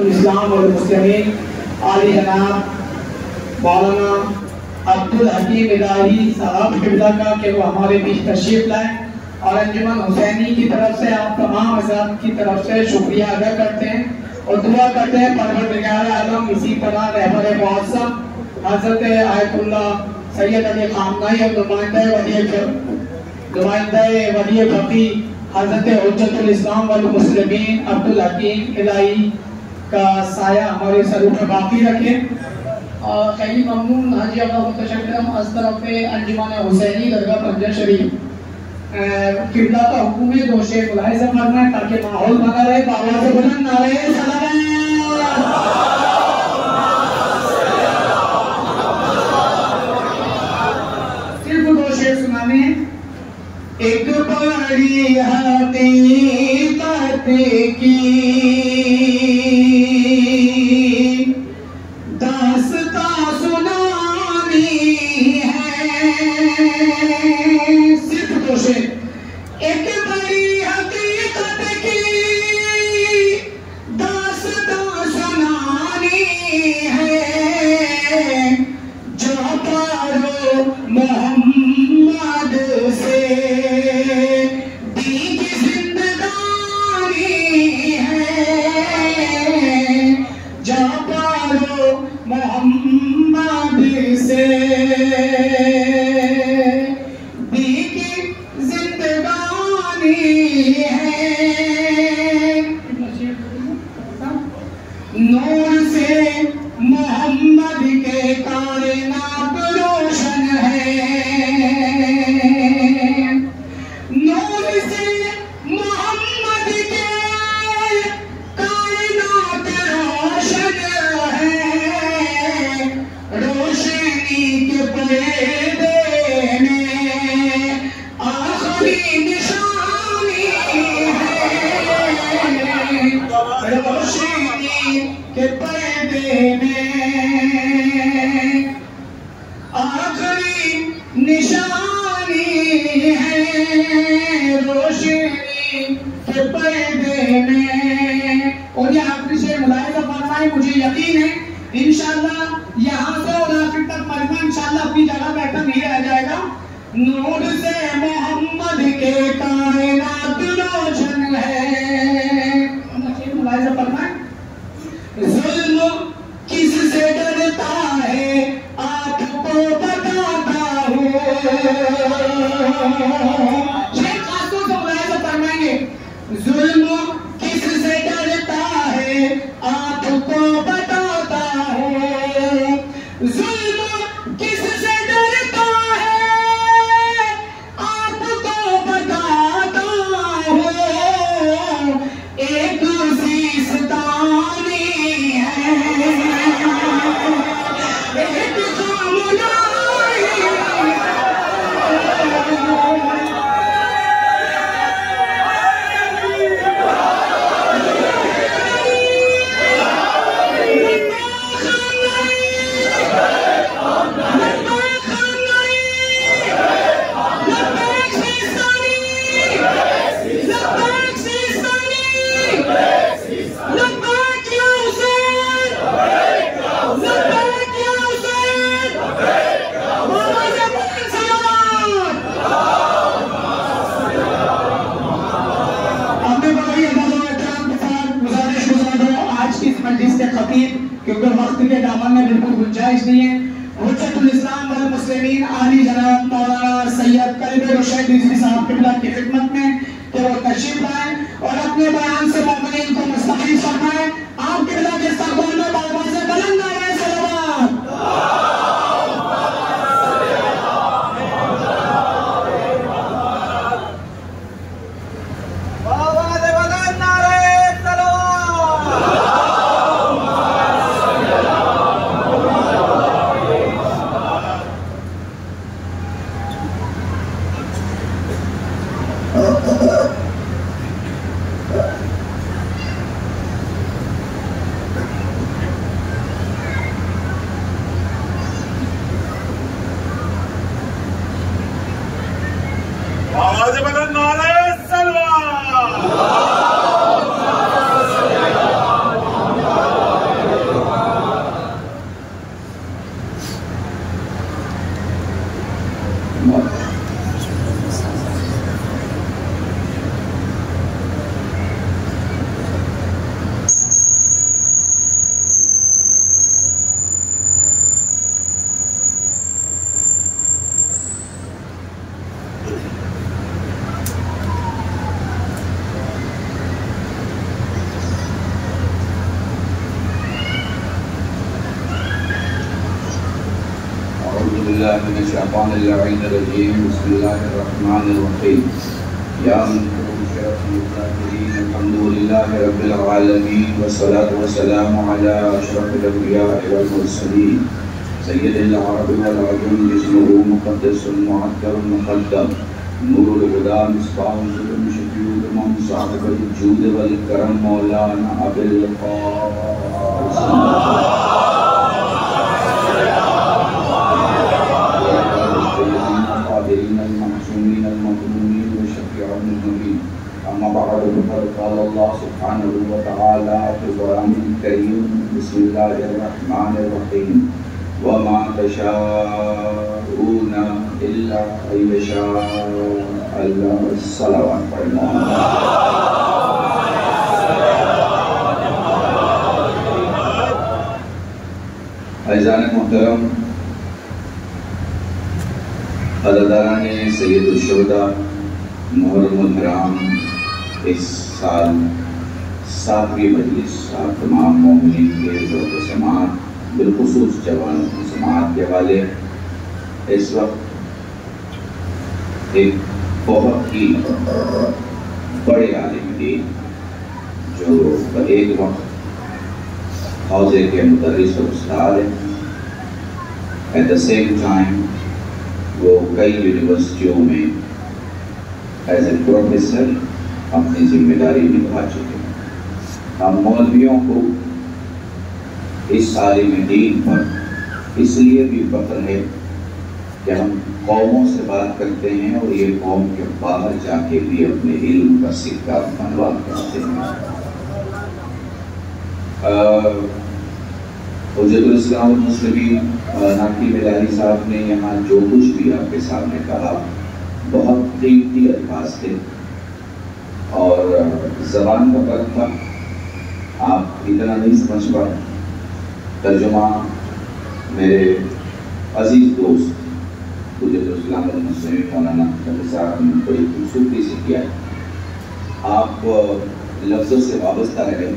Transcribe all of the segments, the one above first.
اسلام اور مسلمین عالی جناب مولانا عبدالحکیم الہی صاحب حفظہ کا کہ وہ ہمارے بیچ تشریف لائیں اور انجمن حسینی کی طرف سے آپ تمام حضرات کی طرف سے شکریہ ادا کرتے ہیں اور دعا کرتے ہیں پروردگار عالم اسی طرح رہبر معظم حضرت آیت اللہ سید علی خامنہئی اور نمائندہ ولی فقی حضرت حجت الاسلام والمسلمین عبدالحکیم الہی کا سایہ ہمارے سروں پر باقی رکھے. خیلی ممنون حاجی آقا متشکرم از طرف انجمن حسینی درگاہ پنجہ شریف. قبلہ کا حکم ہے دو شیخ ملاحظہ کرنا ہے تاکہ ماحول بنا رہے. بآواز بلند نعرہ سلام. صرف دو شیخ سنانے ہیں. ایک بڑی حقیقت کی داستان سنانی ہے. صرف دو شیخ. ایک بڑی حقیقت کی داستان سنانی ہے جو پارو محمد سے محمد سے دی کی زندگانی ہے. نور سے محمد کے کائنات روشن ہے. نور سے محمد کے کائنات روشن ہے. روشنی کے پردے میں آخری نشانی ہے. روشنی کے پردے میں آخری نشانی ہے. روشنی کے پردے میں. اور یہ آخری سے ملاحظہ فرمائے. مجھے یقین ہے انشاءاللہ یہاں سے اور آخر تک مجمع انشاءاللہ اپنی جگہ بیٹھا نہیں رہ جائے گا. نور سے محمد کے کائنات روشن ہے. ملاحظہ فرمائے. ظلم کس سے ڈرتا ہے آپ کو بتاتا ہوں. شیخ خاص طور سے ملاحظہ فرمائیں گے. ظلم کس سے ڈرتا ہے آپ کو بتاتا ہوں. ظلم کس سے ڈرتا ہے آپ کو بتاتا ہوں. ایک سیستانی ہے ایک خامنہئی کیونکہ وقت کے دامن میں بالکل گنجائش نہیں ہے. حجت الاسلام والمسلمین عالی جناب مولانا سید قلب رشید رضوی صاحب قبلہ کی خدمت میں کہ وہ تشریف لائیں اور اپنے بیان سے مومنین کو مستفید فرمائیں. آپ قبلہ کے استقبال میں بآواز بلند نعرہ صلوات. بالله من الشيطان اللعين الرجيم. بسم الله الرحمن الرحيم. يا من شرف الكافرين الحمد لله رب العالمين والصلاة والسلام على أشرف الأنبياء والمرسلين سيد العرب والعجم جسمه مقدس معطر مقدم نور الهدى مصباح الظلم شفيع الأمم صاحب الجود والكرم مولانا أبي القاسم القادرين المعصومين المظلومين والشفيع المذنبين. أما بعد فقد قال الله سبحانه وتعالى في القرآن الكريم بسم الله الرحمن الرحيم وما تشاءون إلا أن يشاء الله. الصلوات عزیزان محترم، عزاداران سید الشہداء محرم الحرام، اس سال 7ویں مجلس تمام مومنین کے ذوق و سماعت بالخصوص جوانوں کی سماعت کے والے اس وقت ایک بہت ہی بڑے عالم دین جو ایک وقت حوزے کے مدرس اور استاد ہیں، ایٹ دا سیم ٹائم وہ کئی یونیورسٹیوں میں ایز اے پروفیسر اپنی ذمہ داری نبھا چکے ہیں۔ ہم مولویوں کو اس عالم دین پر اس لیے بھی فخر ہے کہ ہم قوموں سے بات کرتے ہیں اور یہ قوم کے باہر جا کے بھی اپنے علم کا سکہ بنوا کرتے ہیں۔ حجت الاسلام والمسلمین ناقی ملاری صاحب نے یہاں جو کچھ بھی آپ کے سامنے کہا بہت قیمتی الفاظ تھے اور زبان کا فرق تھا، آپ اتنا نہیں سمجھ پائے۔ ترجمہ میرے عزیز دوست حجت الاسلام والمسلمین مولانا شفیع صاحب نے بڑی خوبصورتی سے کیا ہے۔ آپ لفظوں سے وابستہ رہے،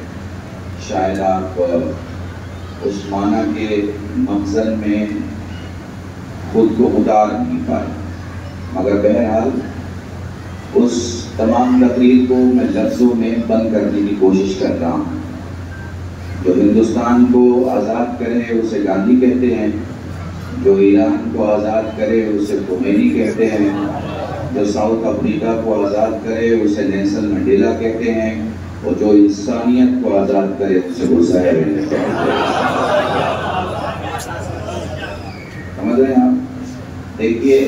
شاید آپ اس معنی کے مخزن میں خود کو اتار نہیں پائے، مگر بہرحال اس تمام تقریر کو میں لفظوں میں بند کرنے کی کوشش کر رہا ہوں۔ جو ہندوستان کو آزاد کرے اسے گاندھی کہتے ہیں، جو ایران کو آزاد کرے اسے خمینی کہتے ہیں، جو ساؤتھ افریقہ کو آزاد کرے اسے نیلسن منڈیلا کہتے ہیں، اور جو انسانیت کو آزاد کرے اسے حسین کہتے ہیں۔ سمجھ رہے ہیں آپ؟ دیکھیے،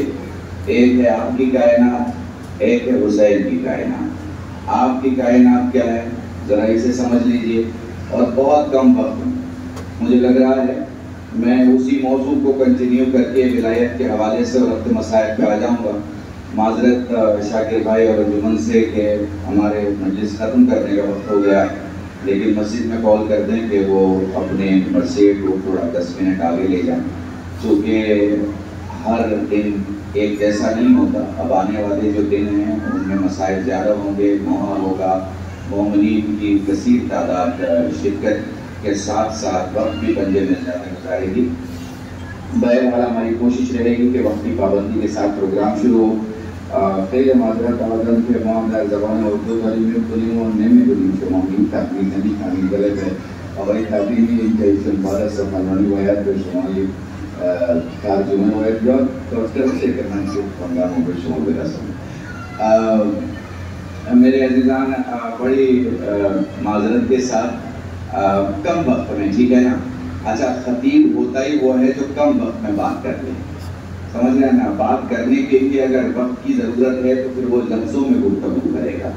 ایک ہے آپ کی کائنات، ایک ہے حسین کی کائنات۔ آپ کی کائنات کیا ہے ذرا اسے سمجھ لیجئے، اور بہت کم وقت مجھے لگ رہا ہے میں اسی موضوع کو کنٹینیو کر کے ولایت کے حوالے سے اور ربط مسائل پہ آ جاؤں گا۔ معذرت شاکر بھائی اور انجمن سے کہ ہمارے مجلس ختم کرنے کا وقت ہو گیا ہے، لیکن مسجد میں کال کر دیں کہ وہ اپنے مرسیڈ کو تھوڑا 10 منٹ آگے لے جائیں، کیونکہ ہر دن ایک جیسا نہیں ہوتا۔ اب آنے والے جو دن ہیں ان میں مسائل زیادہ ہوں گے، موہا ہوگا، مومنین کی کثیر تعداد شرکت کے ساتھ ساتھ وقت بھی پنجے میں زیادہ گزارے گی۔ بہرحال ہماری کوشش رہے گی کہ وقت کی پابندی کے ساتھ پروگرام شروع ہو۔ خیر معذرت آدم کے معاملہ زبان اردو غلیم قلیم اور نیم قلیم کے معاملین تعبیر نبی تعبیر غلط ہے، اور یہ تعبیر نہیں ہے کہ اس مبارک سے ملانی ویاد پر شمالی ترجمہ ویاد یا توسطر سے کرنا سے پنگاموں پر شمال برسم۔ میرے عزیزان، بڑی معذرت کے ساتھ کم وقت میں، ٹھیک ہے نا؟ اچھا، خطیب ہوتا ہی وہ ہے جو کم وقت میں بات کر لے، سمجھ رہے ہیں نا؟ بات کرنے کے لیے اگر وقت کی ضرورت ہے تو پھر وہ لفظوں میں گفتگو کرے گا،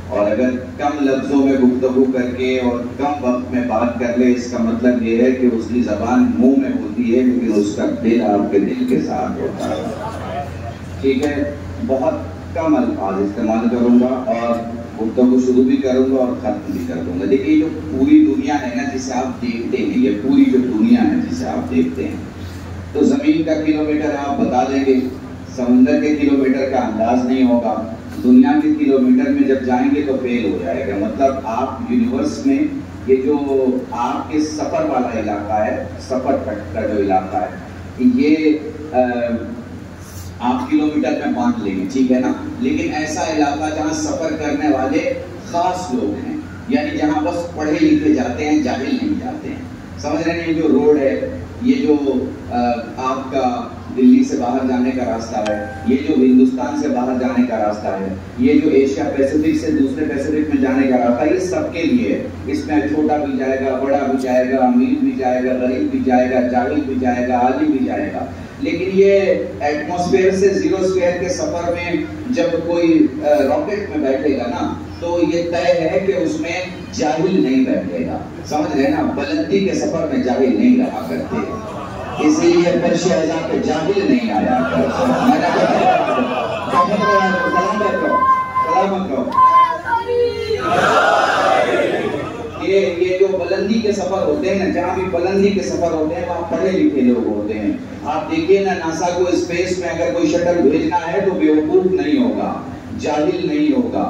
اور اگر کم لفظوں میں گفتگو کر کے اور کم وقت میں بات کر لے، اس کا مطلب یہ ہے کہ اس کی زبان منہ میں ہوتی ہے لیکن اس کا دل آپ کے دل کے ساتھ ہوتا ہے، ٹھیک ہے؟ بہت کم الفاظ استعمال کروں گا اور گفتگو شروع بھی کروں گا اور ختم بھی کر دوں گا۔ دیکھیے، جو پوری دنیا ہے نا جسے آپ دیکھتے ہیں، یہ پوری جو دنیا ہے جسے آپ دیکھتے ہیں، تو زمین کا کلومیٹر آپ بتا دیں گے، سمندر کے کلومیٹر کا انداز نہیں ہوگا، دنیا کے کلومیٹر میں جب جائیں گے تو فیل ہو جائے گا۔ مطلب آپ یونیورس میں یہ جو آپ کے سفر والا علاقہ ہے، سفر کا جو علاقہ ہے، یہ آپ کلومیٹر میں بانٹ لیں گے، ٹھیک ہے نا، لیکن ایسا علاقہ جہاں سفر کرنے والے خاص لوگ ہیں، یعنی جہاں بس پڑھے لکھے جاتے ہیں، جاہل نہیں جاتے ہیں، سمجھ رہے ہیں؟ جو روڈ ہے، یہ جو آپ کا دلی سے باہر جانے کا راستہ ہے، یہ جو ہندوستان سے باہر جانے کا راستہ ہے، یہ جو ایشیا پیسیفک سے دوسرے پیسیفک میں جانے کا راستہ ہے، یہ سب کے لیے ہے۔ اس میں چھوٹا بھی جائے گا، بڑا بھی جائے گا، امیر بھی جائے گا، غریب بھی جائے گا، جاہل بھی جائے گا، عالم بھی جائے گا۔ لیکن یہ ایٹماسفیئر سے زیرو اسفیئر کے سفر میں جب کوئی راکٹ میں بیٹھے گا نا، تو یہ طے ہے کہ اس میں جاہل نہیں بیٹھے گا، سمجھ رہے نا؟ بلندی کے سفر میں جاہل نہیں رہا کرتے، اسی لیے پھر شہزاد کے جاہل نہیں آیا سلامت رہو۔ یہ جو بلندی کے سفر ہوتے ہیں نا، جہاں بھی بلندی کے سفر ہوتے ہیں وہاں پڑھے لکھے لوگ ہوتے ہیں۔ آپ دیکھیے نا، ناسا کو اسپیس میں اگر کوئی شٹل بھیجنا ہے تو بیوقوف نہیں ہوگا، جاہل نہیں ہوگا،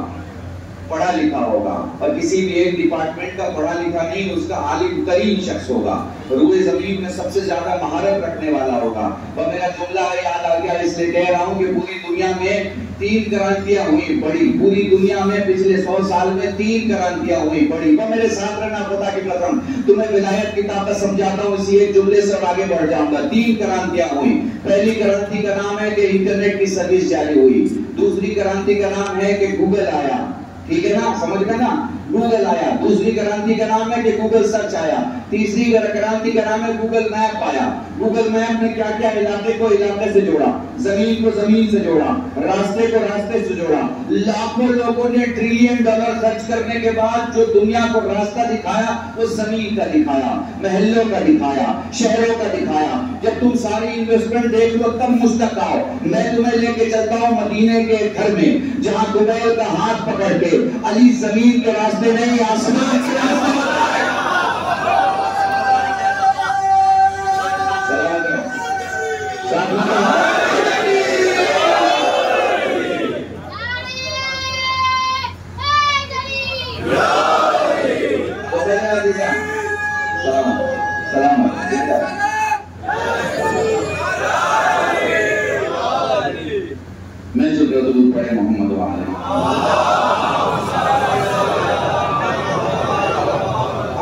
پڑھا لکھا ہوگا، اور کسی بھی ایک ڈپارٹمنٹ کا پڑھا لکھا نہیں، اس کا عالم ترین شخص ہوگا، روئے زمین میں سب سے زیادہ مہارت رکھنے والا ہوگا۔ اور میرا جملہ یاد آ گیا اس لیے کہہ رہا ہوں کہ پوری دنیا میں 3 کرانتیاں ہوئی بڑی، پوری دنیا میں پچھلے 100 سال میں 3 کرانتیاں ہوئی بڑی۔ وہ میرے ساتھ رہنا، خدا کی قسم تمہیں ولایت کی طاقت سمجھاتا ہوں، اسی ایک جملے سے آگے بڑھ جاؤں گا۔ 3 کرانتیاں ہوئی۔ پہلی کرانتی کا نام ہے کہ انٹرنیٹ کی سروس جاری ہوئی، دوسری کرانتی کا نام ہے کہ گوگل آیا، ٹھیک ہے نا، سمجھ گئے نا، گوگل آیا۔ دوسری کرانتی کا نام ہے کہ گوگل سرچ آیا۔ تیسری کرانتی کا نام ہے گوگل میپ آیا۔ گوگل میپ نے کیا کیا، علاقے کو علاقے سے جوڑا، زمین کو زمین سے جوڑا، راستے کو راستے سے جوڑا۔ لاکھوں لوگوں نے $1 ٹریلین خرچ کرنے کے بعد جو دنیا کو راستہ دکھایا وہ زمین کا دکھایا، محلوں کا دکھایا، شہروں کا دکھایا۔ جب تم ساری انویسٹمنٹ دیکھ لو تب مشتاق آؤ، میں تمہیں لے کے چلتا ہوں مدینے کے گھر میں، جہاں قبیل کا ہاتھ پکڑ کے علی زمین کے راستے نہیں، آسمان کے راستے میں جو درود پڑھے محمد وعلیہ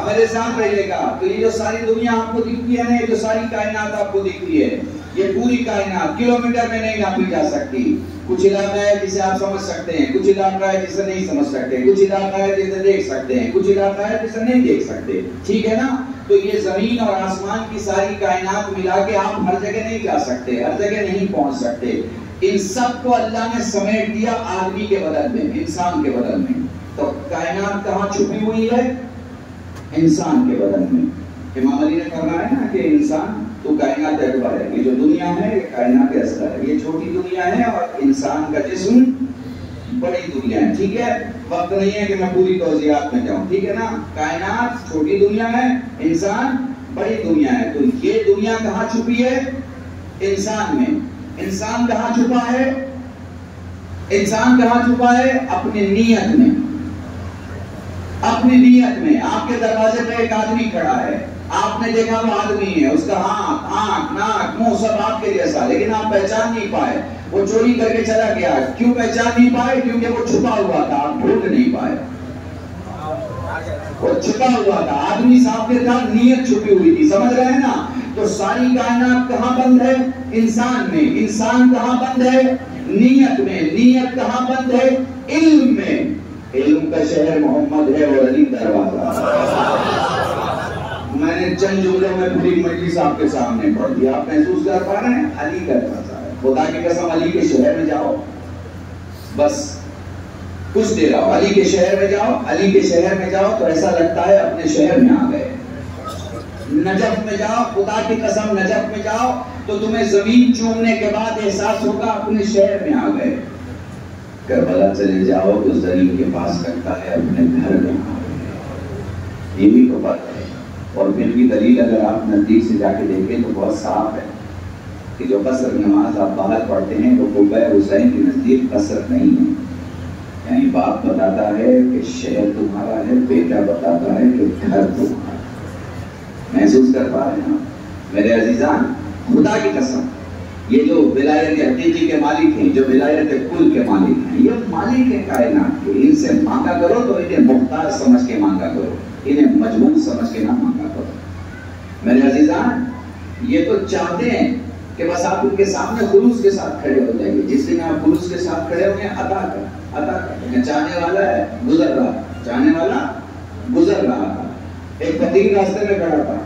میرے ساتھ رہیے گا۔ تو یہ جو ساری دنیا آپ کو دکھتی ہے نا، یہ جو ساری کائنات آپ کو دکھتی ہے، یہ پوری کائنات کلومیٹر میں نہیں ناپی جا سکتی۔ کچھ علاقہ ہے جسے آپ سمجھ سکتے ہیں، کچھ علاقہ ہے جسے نہیں سمجھ سکتے، کچھ علاقہ ہے جسے دیکھ سکتے ہیں، کچھ علاقہ ہے جسے نہیں دیکھ سکتے، ٹھیک ہے نا؟ تو یہ زمین اور آسمان کی ساری کائنات ملا کے آپ ہر جگہ نہیں جا سکتے، ہر جگہ نہیں پہنچ سکتے۔ ان سب کو اللہ نے سمیٹ دیا آدمی کے بدن میں، انسان کے بدن میں۔ تو کائنات کہاں چھپی ہوئی ہے؟ انسان کے بدن میں۔ امام علی نے کہا ہے نا کہ انسان تو کائنات اکبر ہے، یہ جو دنیا ہے یہ کائنات اصغر ہے، یہ چھوٹی دنیا ہے اور انسان کا جسم بڑی دنیا ہے، ٹھیک ہے؟ وقت نہیں ہے کہ میں پوری توضیحات میں جاؤں، ٹھیک ہے نا؟ کائنات چھوٹی دنیا ہے، انسان بڑی دنیا ہے۔ تو یہ دنیا کہاں چھپی ہے؟ انسان میں۔ انسان کہاں چھپا ہے؟ انسان کہاں چھپا ہے؟ اپنی نیت میں، اپنی نیت میں۔ آپ کے دروازے پہ ایک آدمی کھڑا ہے، آپ نے دیکھا وہ آدمی ہے، اس کا ہاتھ، آنکھ، ناک، منہ سب آپ کے جیسا، لیکن آپ پہچان نہیں پائے۔ وہ چوری کر کے چلا گیا، کیوں پہچان نہیں پائے؟ کیونکہ وہ چھپا ہوا تھا، آپ ڈھونڈ نہیں پائے، وہ چھپا ہوا تھا۔ آدمی صاحب کے ساتھ نیت چھپی ہوئی تھی، سمجھ رہے ہیں نا؟ تو ساری کائنات کہاں بند ہے؟ انسان میں۔ انسان کہاں بند ہے؟ نیت میں۔ نیت کہاں بند ہے؟ علم میں۔ علم کا شہر محمد ہے اور علی دروازہ۔ میں نے چند جملوں میں پوری مجلس آپ کے سامنے پڑھ دیا، آپ محسوس کر پا رہے ہیں؟ علی کا دروازہ ہے۔ خدا کی قسم علی کے شہر میں جاؤ، بس کچھ دیر آؤ، علی کے شہر میں جاؤ، علی کے شہر میں جاؤ تو ایسا لگتا ہے اپنے شہر میں آ گئے۔ نجف میں جاؤ، خدا کی قسم نجف میں جاؤ تو تمہیں زمین چومنے کے بعد احساس ہوگا اپنے شہر میں آ گئے۔ کربلا چلے جاؤ تو زمین کے پاس لگتا ہے اپنے گھر میں آ گئے۔ یہ بھی تو بات ہے۔ اور پھر بھی دلیل اگر آپ نزدیک سے جا کے دیکھیں تو بہت صاف ہے کہ جو قصر نماز آپ باہر پڑھتے ہیں وہ قبہ حسین کے نزدیک قصر نہیں ہے۔ یعنی باپ بتاتا ہے کہ شہر تمہارا ہے، بیٹا بتاتا ہے کہ گھر تمہارا ہے۔ محسوس کر پا رہے ہیں میرے عزیزان؟ خدا کی قسم یہ جو ولایت حقیقی کے مالک ہیں، جو ولایت کل کے مالک ہیں، یہ مالک ہیں کائنات کے، ان سے مانگا کرو تو انہیں محتاج سمجھ کے مانگا کرو، انہیں مجبور سمجھ کے نہ مانگا کرو۔ میرے عزیزان، یہ تو چاہتے ہیں کہ بس آپ ان کے سامنے خلوص کے ساتھ کھڑے ہو جائیے۔ جس دن آپ خلوص کے ساتھ کھڑے ہوں گے، عطا کر چاہنے والا ہے گزر رہا، چاہنے والا گزر رہا تھا۔ ایک فقیر راستے میں کھڑا تھا،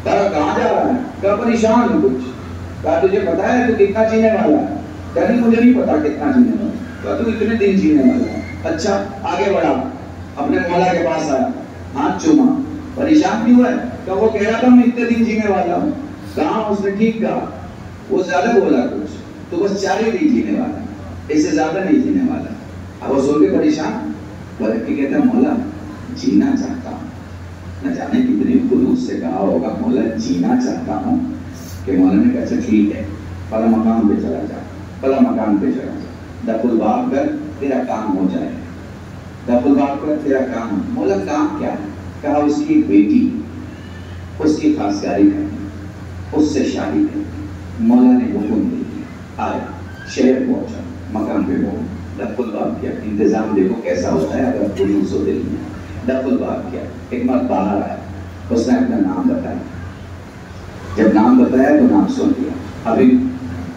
کہا کہاں جا رہا ہے؟ کہا پریشان ہوں کچھ۔ کہا تجھے پتا ہے تو کتنا جینے والا ہے؟ کہا نہیں مجھے نہیں پتا کتنا جینے والا ہے۔ کہا تو اتنے دن جینے والا ہے۔ اچھا، آگے بڑھا، اپنے مولا کے پاس آیا، ہاتھ چوما، پریشان کیوں ہے؟ کہا وہ کہہ رہا تھا میں اتنے دن جینے والا ہوں۔ کہا اس نے ٹھیک کہا، وہ زیادہ بولا کچھ، تو بس 4 ہی دن جینے والا ہے، اس سے زیادہ نہیں جینے والا۔ اب وہ سن کے پریشان بلکہ کہتا مولا جینا چاہتا ہوں۔ نہ جانے کتنے خلوص سے کہا ہوگا مولا جینا چاہتا ہوں، کہ مولا نے کہا اچھا ٹھیک ہے، فلاں مقام پہ چلا جا، فلاں مقام پہ چلا جا، دف الباب کر تیرا کام ہو جائے، دف الباب کر تیرا کام۔ مولا کام کیا ہے؟ کہا اس کی بیٹی، اس کی خاصگاری کرنی، اس سے شادی کرنی۔ مولا نے حکم دے دیا، آیا شہر پہنچا، مقام پہ پہنچا، دف الباب کیا۔ انتظام دیکھو کیسا ہوتا ہے اگر خلوص و دل میں۔ دف الباب کیا، ایک مرد باہر آیا، اس نے اپنا نام بتایا، جب نام بتایا تو نام سن لیا۔ ابھی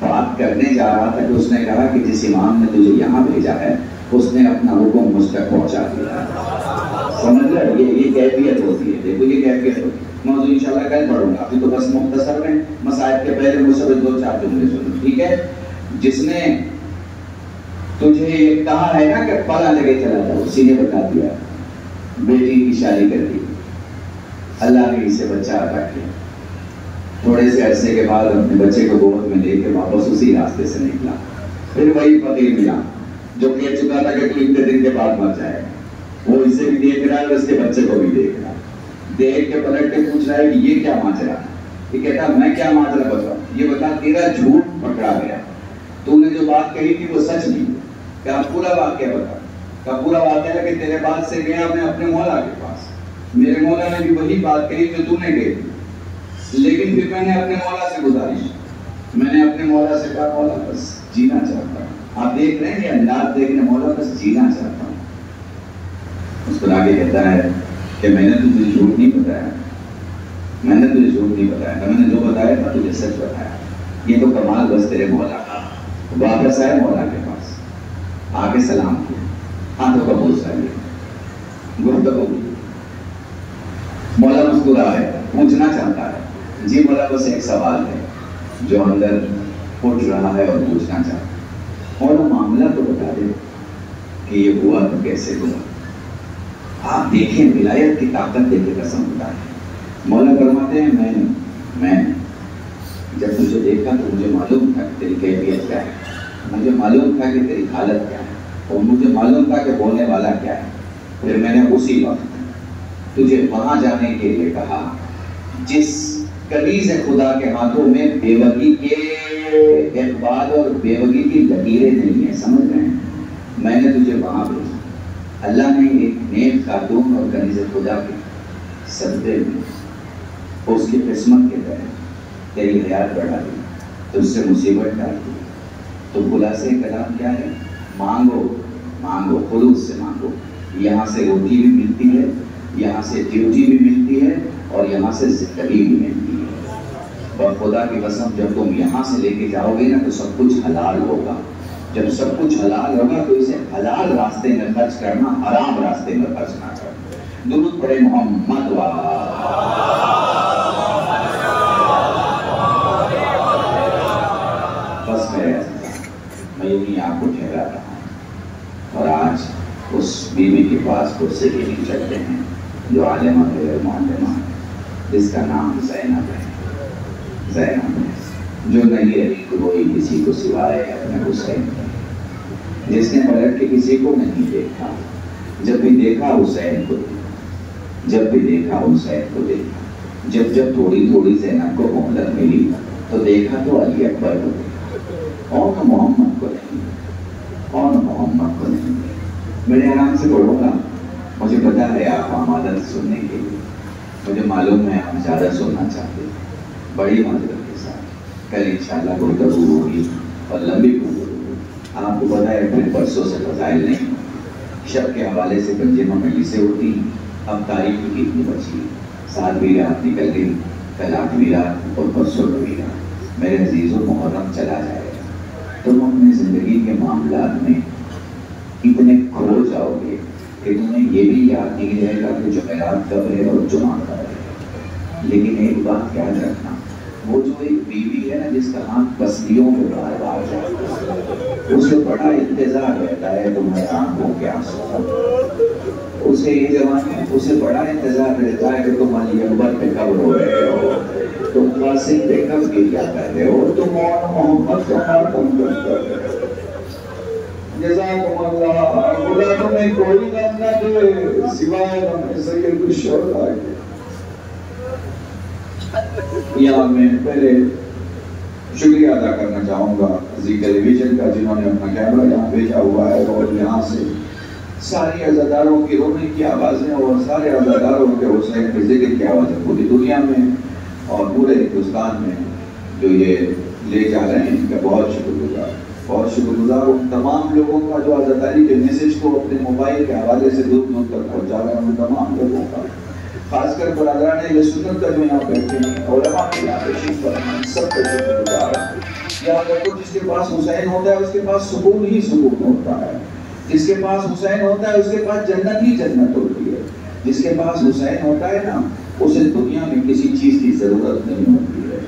بات کرنے جا رہا تھا کہ اس نے کہا کہ جس امام نے تجھے یہاں بھیجا ہے اس نے اپنا حکم مجھ تک پہنچا دیا۔ سمجھ رہے؟ یہ کیفیت ہوتی ہے، دیکھو یہ کیفیت ہوتی ہے۔ موضوع انشاءاللہ کل پڑھوں گا، ابھی تو بس مختصر میں مسائل کے پہلے مجھ سے 2-4 جملے سنو، ٹھیک ہے؟ جس نے تجھے یہ کہا ہے نا کہ فلاں جگہ چلا جاؤ، اسی نے بتا دیا، بیٹی کی شادی کر دی، اللہ نے اسے بچہ عطا کیا۔ تھوڑے سے عرصے کے بعد اپنے بچے کو گود میں لے کے واپس اسی راستے سے نکلا، پھر وہی فقیر ملا جو کہہ چکا تھا کہ تو اتنے دن کے بعد مر جائے۔ وہ اسے بھی دیکھ رہا ہے اور اس کے بچے کو بھی دیکھ رہا ہے، دیکھ کے پلٹ کے پوچھ رہا ہے کہ یہ کیا ماجرا ہے؟ یہ کہتا میں کیا ماجرا بتاؤں، یہ بتا تیرا جھوٹ پکڑا گیا، تو نے جو بات کہی تھی وہ سچ نہیں۔ کہ آپ پورا واقعہ بتا۔ کہ پورا واقعہ ہے کہ تیرے پاس سے گیا میں اپنے مولا کے پاس، میرے مولا نے بھی وہی بات کہی جو تو نے کہی تھی، لیکن پھر میں نے اپنے مولا سے گزارش، میں نے اپنے مولا سے کہا مولا بس جینا چاہتا ہوں۔ آپ دیکھ رہے ہیں یہ انداز دیکھنے، مولا بس جینا چاہتا ہوں۔ اس پر آگے کہتا ہے کہ میں نے تجھے جھوٹ نہیں بتایا، میں نے تجھے جھوٹ نہیں بتایا، میں نے جو بتایا تھا تجھے سچ بتایا۔ یہ تو کمال بس تیرے مولا کا۔ واپس آئے مولا کے پاس، آ کے سلام کیا، ہاتھوں کا بوسہ لیا، گفتگو کی۔ مولا مسکرا ہے، پوچھنا چاہتا ہے، جی مولا بس ایک سوال ہے جو اندر اٹھ رہا ہے اور پوچھنا چاہتا ہے۔ مولا معاملہ تو بتا دے کہ یہ ہوا تو کیسے ہوا۔ آپ دیکھیں ولایت کی طاقت دیکھ کے قسم اٹھائے۔ مولا فرماتے ہیں میں جب تجھے دیکھا تو مجھے معلوم تھا کہ تیری کیفیت کیا ہے، مجھے معلوم تھا کہ تیری حالت کیا ہے، اور مجھے معلوم تھا کہ بولنے والا کیا ہے۔ پھر میں نے اسی وقت تجھے وہاں جانے کے لیے کہا جس کنیز خدا کے ہاتھوں میں بیوگی کے اقبال اور بیوگی کی لکیریں نہیں ہیں، سمجھ رہے ہیں؟ میں نے تجھے وہاں بھیجا۔ اللہ نے ایک نیک خاتون اور کنیز خدا کے صدقے میں اس کی قسمت کے تحت تیری حیات بڑھا دی، تجھ سے مصیبت ڈال دی۔ تو خلاصے کلام کیا ہے؟ مانگو مانگو، خلوص سے مانگو۔ یہاں سے روٹی بھی ملتی ہے، یہاں سے ڈیوٹی بھی ملتی ہے، اور یہاں سے زندگی بھی ملتی ہے۔ اور خدا کی قسم جب تم یہاں سے لے کے جاؤ گے نا تو سب کچھ حلال ہوگا۔ جب سب کچھ حلال ہوگا تو اسے حلال راستے میں خرچ کرنا، حرام راستے میں خرچ نہ کرنا۔ درود پڑھے محمد بس میں یہی آپ کو ٹھہرا رہا ہوں۔ اور آج اس بیوی کے پاس کرسی کے لیے چلتے ہیں جو عالمہ غیر معلمہ ہے، جس کا نام زینب ہے، زینب ہے، جو نہیں رہی کوئی کسی کو سوائے اپنے حسین کے، جس نے پلٹ کے کسی کو نہیں دیکھا، جب بھی دیکھا حسین کو دیکھا، جب بھی دیکھا حسین کو دیکھا، جب جب تھوڑی تھوڑی زینب کو مہلت ملی تو دیکھا تو علی اکبر کو دیکھا، اور محمد کو نہیں، اور محمد کو نہیں۔ میرے آرام سے پڑھوں گا، مجھے پتا ہے آپ آمادہ سننے کے لیے، مجھے معلوم ہے آپ زیادہ سننا چاہتے ہیں، بڑی معذرت کے ساتھ۔ کل انشاءاللہ گفتگو ہوگی اور لمبی گفتگو. آپ کو پتا ہے پھر برسوں سے فضائل نہیں. شب کے حوالے سے ترجمہ مجلسیں ہوتی، اب تاریخ کی کتنی بچی. 7ویں رات نکل گئی، کل 8ویں رات اور پرسوں 9ویں رات. میرے عزیزوں محرم چلا جائے گا. تم اپنے زندگی کے معاملات میں اتنے کھو جاؤ گے کہ تمہیں یہ بھی یاد نہیں رہے گا کہ جمعرات کب ہے اور جمعہ کب ہے. لیکن ایک بات یاد رکھنا، وہ جو ایک بیوی ہے نا جس کا ہاتھ پسلیوں پہ بار بار جاتا ہے، اسے بڑا انتظار رہتا ہے تمہارے آنکھوں کے آنسو. اسے یہ زمانے اسے بڑا انتظار رہتا ہے کہ تم علی اکبر پہ کب رو رہے ہو، تم قاسم پہ کب گریا کر رہے ہو، تم اور محمد کا خاتم کب کر رہے ہو. جزاکم اللہ. خدا تمہیں کوئی غم نہ دے سوائے غم سید الشہداء کے. یہاں میں پہلے شکریہ ادا کرنا چاہوں گا زی ٹیلی ویژن کا، جنہوں نے اپنا کیمرہ یہاں بھیجا ہوا ہے اور یہاں سے ساری عزاداروں کی رونے کی آوازیں اور سارے عزاداروں کے حسین کے ذکر کی آوازیں پوری دنیا میں اور پورے ہندوستان میں جو یہ لے جا رہے ہیں، ان کا بہت شکر گزار. بہت شکر گزار ان تمام لوگوں کا جو عزاداری کے میسیج کو اپنے موبائل کے حوالے سے دور دور تک پہنچا رہے ہیں. ان تمام لوگوں کا، خاص کر برادران اہل سنت کا جو یہاں بیٹھے ہیں، علماء کے یہاں تشریف فرما، سب کا شکر گزار. یہاں پر جس کے پاس حسین ہوتا ہے اس کے پاس سکون ہی سکون ہوتا ہے. جس کے پاس حسین ہوتا ہے اس کے پاس جنت ہی جنت ہوتی ہے. جس کے پاس حسین ہوتا ہے نا، اسے دنیا میں کسی چیز کی ضرورت نہیں ہوتی ہے.